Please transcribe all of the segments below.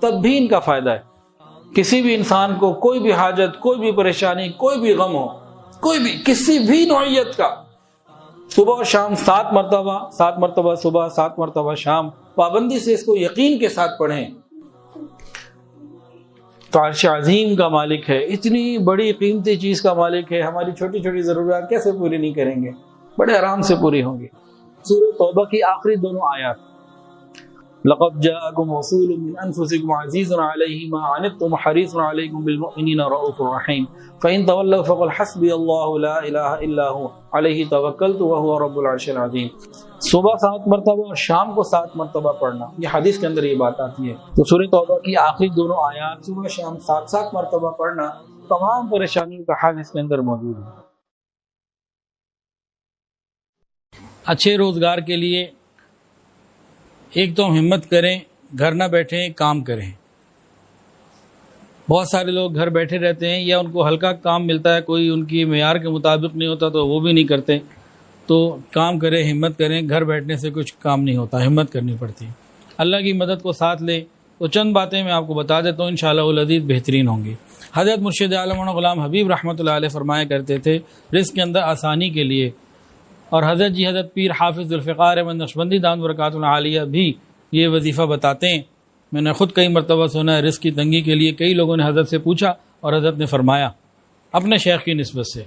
تب بھی ان کا فائدہ ہے۔ کسی بھی انسان کو کوئی بھی حاجت، کوئی بھی پریشانی، کوئی بھی غم ہو، کوئی بھی کسی بھی نوعیت کا، صبح اور شام 7 مرتبہ، 7 مرتبہ صبح، 7 مرتبہ شام، پابندی سے اس کو یقین کے ساتھ پڑھیں تو عرش عظیم کا مالک ہے، اتنی بڑی قیمتی چیز کا مالک ہے، ہماری چھوٹی چھوٹی ضروریات کیسے پوری نہیں کریں گے؟ بڑے آرام سے پوری ہوں گی۔ سورہ توبہ کی آخری دونوں آیات، لقد جاءکم رسول من انفسکم عزیز علیہ ما عنتم حریص علیکم بالمؤمنین رؤوف رحیم فإن تولوا فقل حسبی اللہ لا الہ الا هو علیہ توکلت وهو رب العرش العظیم۔ صبح 7 مرتبہ اور شام کو 7 مرتبہ پڑھنا، یہ حدیث کے اندر یہ بات آتی ہے۔ تو سورہ توبہ کی آخری دونوں آیات صبح شام 7 مرتبہ پڑھنا، تمام پریشانیوں کا حل اس کے اندر موجود ہے۔ اچھے روزگار کے لیے ایک تو ہم ہمت کریں، گھر نہ بیٹھیں، کام کریں۔ بہت سارے لوگ گھر بیٹھے رہتے ہیں، یا ان کو ہلکا کام ملتا ہے، کوئی ان کی معیار کے مطابق نہیں ہوتا تو وہ بھی نہیں کرتے۔ تو کام کریں، ہمت کریں، گھر بیٹھنے سے کچھ کام نہیں ہوتا، ہمت کرنی پڑتی ہے۔ اللہ کی مدد کو ساتھ لے تو چند باتیں میں آپ کو بتا دیتا ہوں، انشاءاللہ العزیز بہترین ہوں گی۔ حضرت مرشد عالم غلام حبیب رحمۃ اللہ علیہ فرمایا کرتے تھے رزق کے اندر آسانی کے لیے، اور حضرت پیر حافظ ذوالفقار احمد نقشبندی دامت برکاتہ العالیہ بھی یہ وظیفہ بتاتے ہیں۔ میں نے خود کئی مرتبہ سنا ہے، رزق کی تنگی کے لیے کئی لوگوں نے حضرت سے پوچھا اور حضرت نے فرمایا اپنے شیخ کی نسبت سے۔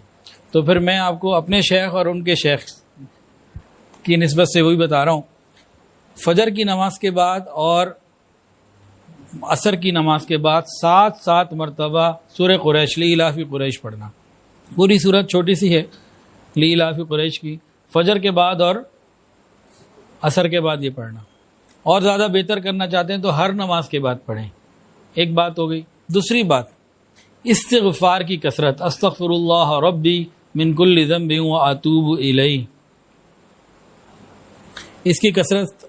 تو پھر میں آپ کو اپنے شیخ اور ان کے شیخ کی نسبت سے وہی بتا رہا ہوں، فجر کی نماز کے بعد اور عصر کی نماز کے بعد 7 مرتبہ سورہ قریش لإلاف قریش پڑھنا۔ پوری سورت چھوٹی سی ہے لإلاف قریش کی، فجر کے بعد اور عصر کے بعد یہ پڑھنا۔ اور زیادہ بہتر کرنا چاہتے ہیں تو ہر نماز کے بعد پڑھیں۔ ایک بات ہو گئی۔ دوسری بات، استغفار کی کثرت، استغفر اللہ ربی من کل ذنب واتوب الیہ، اس کی کثرت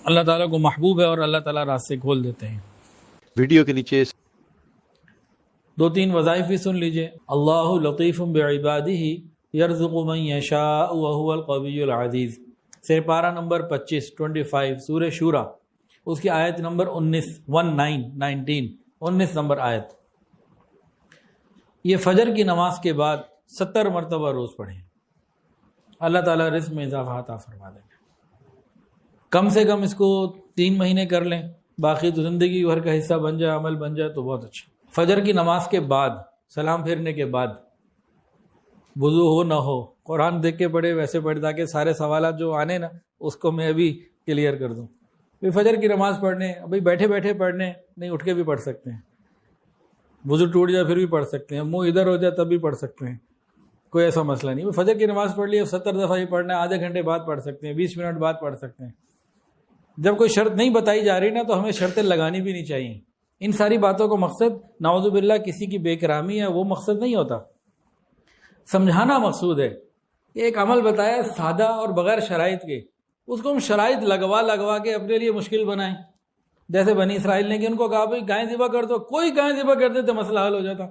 اللہ تعالیٰ کو محبوب ہے اور اللہ تعالیٰ راستے کھول دیتے ہیں۔ ویڈیو کے نیچے 2-3 وظائف بھی سن لیجئے۔ اللہ لطیف بعبادہ یرزق من یشاء وهو القوی العزیز، سے پارہ نمبر 25 سورہ شورى، اس کی آیت نمبر 19 نمبر آیت۔ یہ فجر کی نماز کے بعد 70 مرتبہ روز پڑھیں، اللہ تعالیٰ رزق میں اضافہ عطا فرما دیں گے۔ کم سے کم اس کو 3 مہینے کر لیں، باقی تو زندگی بھر کا حصہ بن جائے، عمل بن جائے تو بہت اچھا۔ فجر کی نماز کے بعد، سلام پھیرنے کے بعد، وضو ہو نہ ہو، قرآن دیکھ کے پڑھے، ویسے پڑھے، تاکہ سارے سوالات جو آنے نا اس کو میں ابھی کلیئر کر دوں۔ فجر کی نماز پڑھنے، ابھی بیٹھے بیٹھے پڑھنے نہیں، اٹھ کے بھی پڑھ سکتے ہیں، وضو ٹوٹ جائے پھر بھی پڑھ سکتے ہیں، منہ ادھر ہو جائے تب بھی پڑھ سکتے ہیں، کوئی ایسا مسئلہ نہیں۔ فجر کی نماز پڑھ لی، 70 دفعہ ہی پڑھنا ہے، آدھے گھنٹے بعد پڑھ سکتے ہیں، 20 منٹ بعد پڑھ سکتے ہیں۔ جب کوئی شرط نہیں بتائی جا رہی نا تو ہمیں شرطیں لگانی بھی نہیں چاہیے۔ ان ساری باتوں کا مقصد نعوذ باللہ کسی کی بے کرامی ہے، وہ مقصد نہیں ہوتا، سمجھانا مقصود ہے۔ ایک عمل بتایا سادہ اور بغیر شرائط کے، اس کو ہم شرائط لگوا کے اپنے لیے مشکل بنائیں۔ جیسے بنی اسرائیل نے کہ ان کو کہا بھائی گائے ذبح کر دو، کوئی گائے ذبح کر دیتے مسئلہ حل ہو جاتا۔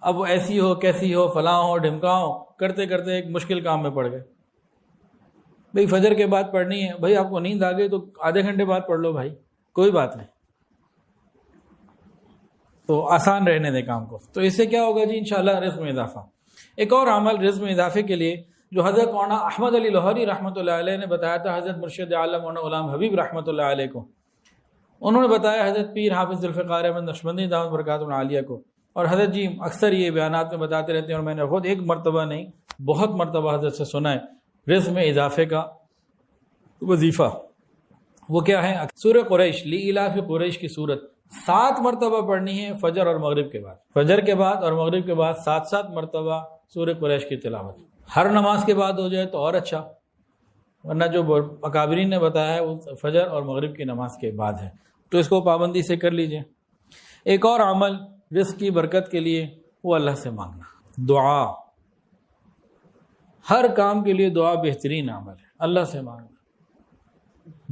اب وہ ایسی ہو، کیسی ہو، فلاں ہو، ڈھمکا ہو، کرتے کرتے ایک مشکل کام میں پڑ گئے۔ بھئی فجر کے بعد پڑھنی ہے، بھئی آپ کو نیند آ گئی تو آدھے گھنٹے بعد پڑھ لو بھائی، کوئی بات نہیں، تو آسان رہنے دیں کام کو۔ تو اس سے کیا ہوگا جی؟ انشاءاللہ رزق میں اضافہ۔ ایک اور عمل رزق میں اضافے کے لیے جو حضرت مولانا احمد علی لاہوری رحمۃ اللہ علیہ نے بتایا تھا حضرت مرشد عالم مولانا غلام حبیب رحمۃ اللہ علیہ کو، انہوں نے بتایا حضرت پیر حافظ ذوالفقار احمد نقشبندی دامت برکاتہ العالیہ کو، اور حضرت جی اکثر یہ بیانات میں بتاتے رہتے ہیں، اور میں نے خود ایک مرتبہ نہیں بہت مرتبہ حضرت سے سنا ہے رزق میں اضافے کا وظیفہ۔ وہ کیا ہے؟ سورہ قریش لإلاف قریش کی صورت 7 مرتبہ پڑھنی ہے فجر اور مغرب کے بعد، فجر کے بعد اور مغرب کے بعد 7 مرتبہ سورہ قریش کی تلاوت۔ ہر نماز کے بعد ہو جائے تو اور اچھا، ورنہ جو اکابرین نے بتایا ہے وہ فجر اور مغرب کی نماز کے بعد ہے، تو اس کو پابندی سے کر لیجئے۔ ایک اور عمل رزق کی برکت کے لیے وہ اللہ سے مانگنا، دعا۔ ہر کام کے لیے دعا بہترین عمل ہے، اللہ سے مانگنا،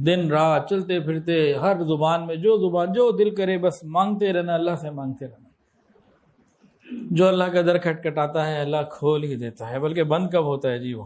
دن رات چلتے پھرتے ہر زبان میں جو دل کرے بس مانگتے رہنا، اللہ سے مانگتے رہنا۔ جو اللہ کا در کھٹکھٹاتا ہے اللہ کھول ہی دیتا ہے، بلکہ بند کب ہوتا ہے جی؟ وہ